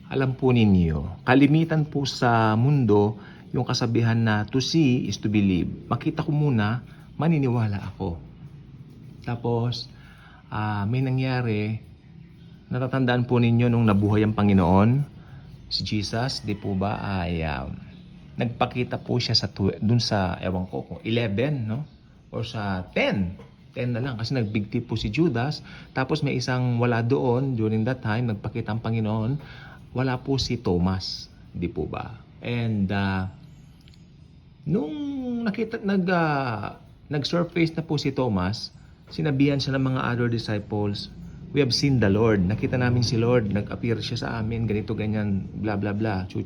Alam po ninyo, kalimitan po sa mundo yung kasabihan na to see is to believe. Makita ko muna, maniniwala ako. Tapos, may nangyari, natatandaan po ninyo nung nabuhay ang Panginoon, si Jesus, di po ba, ay nagpakita po siya dun sa, ewan ko, kung 11, no? Or sa 10. 10 na lang kasi nagbigti po si Judas. Tapos may isang wala doon during that time, nagpakita ang Panginoon. Wala po si Thomas, di po ba? And nung nag-surface na po si Thomas, sinabihan siya ng mga other disciples, we have seen the Lord. Nakita namin si Lord, nag-appear siya sa amin, ganito, ganyan, bla bla bla, chu.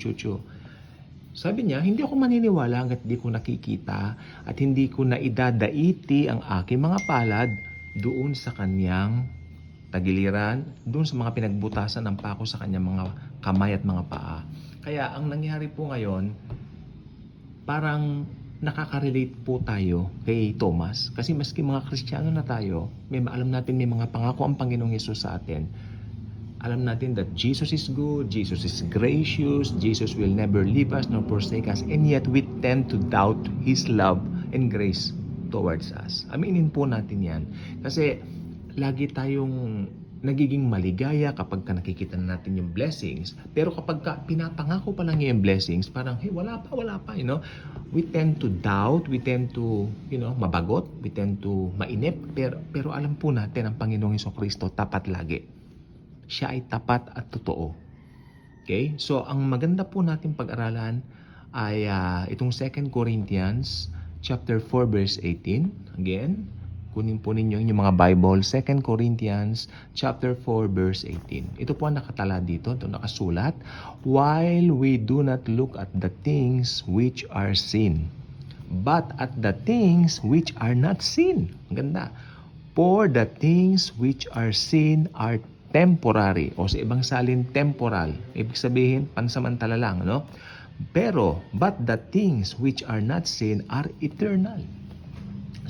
Sabi niya, hindi ako maniniwala hanggat di ko nakikita at hindi ko na idadaiti ang aking mga palad doon sa kanyang tagiliran, doon sa mga pinagbutasan ng pako sa kanyang mga kamay at mga paa. Kaya ang nangyari po ngayon, parang nakaka-relate po tayo kay Thomas. Kasi maski mga Kristiyano na tayo, alam natin may mga pangako ang Panginoong Yesus sa atin. Alam natin that Jesus is good, Jesus is gracious, Jesus will never leave us nor forsake us, and yet we tend to doubt His love and grace towards us. Aminin po natin yan. Kasi lagi tayong nagiging maligaya kapag nakikita na natin yung blessings. Pero kapag pinapangako pa lang yung blessings, parang, hey, wala pa, you know. We tend to doubt, we tend to, mabagot, we tend to mainip. Pero alam po natin, ang Panginoong Jesucristo tapat lagi. Siya ay tapat at totoo. Okay? So, ang maganda po natin pag-aralan ay itong 2 Corinthians chapter 4 verse 18. Again, kunin po ninyo yung mga Bible, 2 Corinthians chapter 4 verse 18. Ito po ang nakatala dito, ito nakasulat. While we do not look at the things which are seen, but at the things which are not seen. Ang ganda. For the things which are seen are temporary, o sa ibang salin, temporal. Ibig sabihin, pansamantala lang, no? Pero, but the things which are not seen are eternal.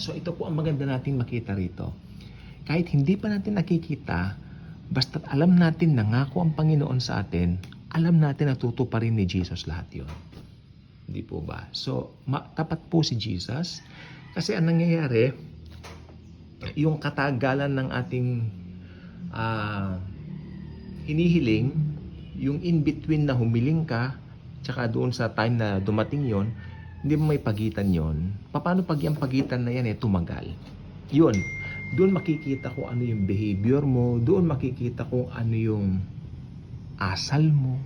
So, ito po ang maganda nating makita rito. Kahit hindi pa natin nakikita, basta't alam natin na ngako ang Panginoon sa atin, alam natin na tutuparin ni Jesus lahat yun. Hindi po ba? So, tapat po si Jesus. Kasi ang nangyayari, yung katagalan ng ating hinihiling, yung in-between na humiling ka, tsaka doon sa time na dumating yon, hindi mo may pagitan yon. Paano pag yung pagitan na yan tumagal? Yun, doon makikita ko ano yung behavior mo, doon makikita ko ano yung asal mo,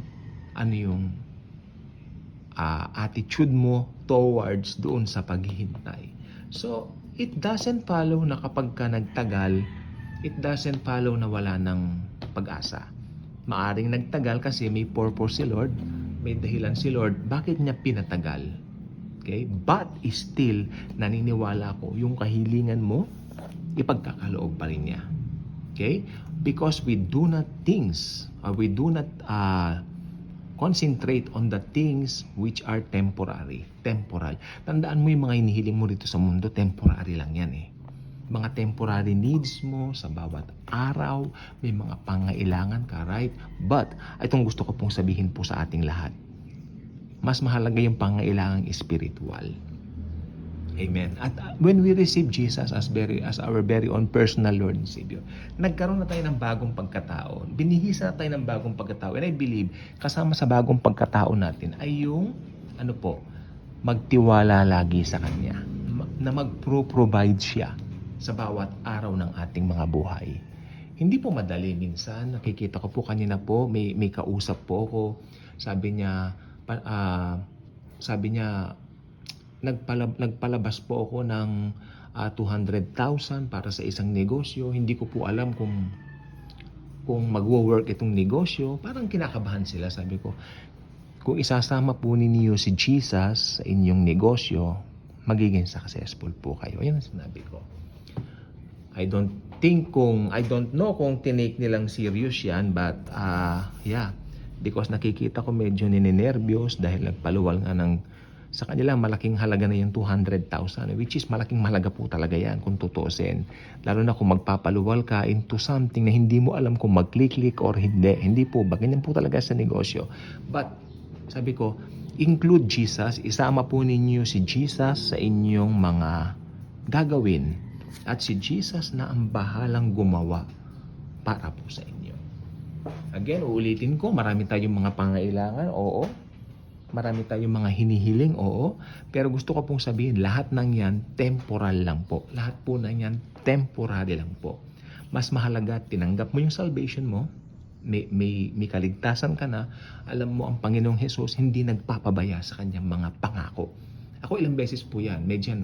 ano yung attitude mo towards doon sa paghihintay. So, it doesn't follow na kapag ka nagtagal, it doesn't follow na wala ng pag-asa. Maaring nagtagal kasi may purpose si Lord, may dahilan si Lord, bakit niya pinatagal? Okay? But still, naniniwala ko, yung kahilingan mo, ipagkakaloob pa rin niya. Okay? Because we do not concentrate on the things which are temporary. Temporal. Tandaan mo yung mga hinihiling mo dito sa mundo, temporary lang yan mga temporary needs mo sa bawat araw, may mga pangailangan ka, right? But, itong gusto ko pong sabihin po sa ating lahat. Mas mahalaga yung pangailangang spiritual. Amen. At when we receive Jesus as our very own personal Lord and Savior, nagkaroon na tayo ng bagong pagkatao. Binihisa na tayo ng bagong pagkatao. And I believe, kasama sa bagong pagkatao natin ay yung, magtiwala lagi sa Kanya. Na mag-provide siya sa bawat araw ng ating mga buhay. Hindi po madali minsan. Nakikita ko po kanina po, may kausap po ako. Sabi niya, nagpalabas po ako ng 200,000 para sa isang negosyo. Hindi ko po alam kung magwo-work itong negosyo. Parang kinakabahan sila. Sabi ko, kung isasama po ninyo si Jesus sa inyong negosyo, magiging successful po kayo. Yan ang sinabi ko. I don't know kung tinake nilang serious yan, but yeah, because nakikita ko medyo ninenervyos dahil nagpaluwal nga ng Sa kanila, malaking halaga na yung 200,000, which is malaking halaga po talaga yan kung tutuusin. Lalo na kung magpapaluwal ka into something na hindi mo alam kung mag-click or hindi. Hindi po ba? Ganyan po talaga sa negosyo. But, sabi ko, include Jesus. Isama po ninyo si Jesus sa inyong mga gagawin. At si Jesus na ang bahalang gumawa para po sa inyo. Again, uulitin ko, marami tayong mga pangailangan, oo. Marami tayong mga hinihiling, oo. Pero gusto ko pong sabihin, lahat ng yan, temporal lang po. Lahat po ng yan, temporary lang po. Mas mahalaga, tinanggap mo yung salvation mo, may kaligtasan ka na, alam mo ang Panginoong Hesus hindi nagpapabaya sa kanyang mga pangako. Ako ilang beses po yan, minsan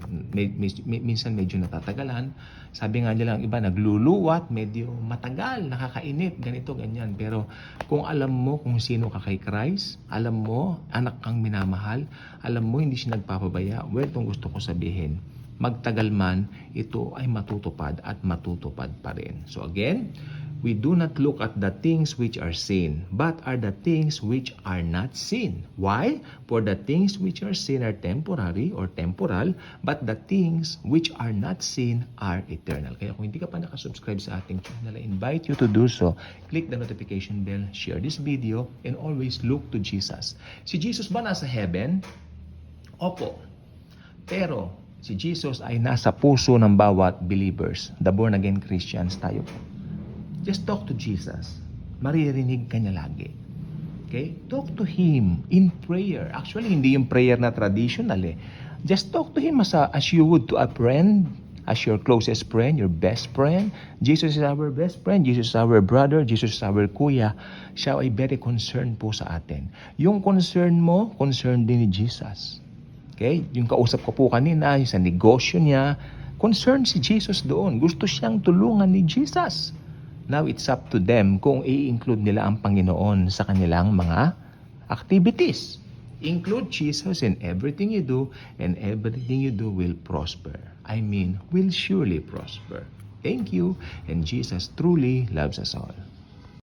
medyo natatagalan. Sabi nga nila ang iba, nagluluwat, medyo matagal, nakakainit, ganito, ganyan. Pero kung alam mo kung sino ka kay Christ, alam mo, anak kang minamahal, alam mo hindi siya nagpapabaya, well, itong gusto ko sabihin, magtagal man, ito ay matutupad at matutupad pa rin. So again, we do not look at the things which are seen, but are the things which are not seen. Why? For the things which are seen are temporary or temporal, but the things which are not seen are eternal. Kaya kung hindi ka pa nakasubscribe sa ating channel, I invite you to do so. Click the notification bell, share this video, and always look to Jesus. Si Jesus ba nasa heaven? Opo. Pero si Jesus ay nasa puso ng bawat believers. The born again Christians tayo po. Just talk to Jesus. Maririnig ka niya lagi. Okay? Talk to Him in prayer. Actually, hindi yung prayer na traditional eh. Just talk to Him as you would to a friend, as your closest friend, your best friend. Jesus is our best friend. Jesus is our brother. Jesus is our kuya. Siya ay very concerned po sa atin. Yung concern mo, concern din ni Jesus. Okay? Yung kausap ko po kanina, yung sa negosyo niya, concern si Jesus doon. Gusto siyang tulungan ni Jesus. Now, it's up to them kung i-include nila ang Panginoon sa kanilang mga activities. Include Jesus in everything you do, and everything you do will prosper. I mean, will surely prosper. Thank you, and Jesus truly loves us all.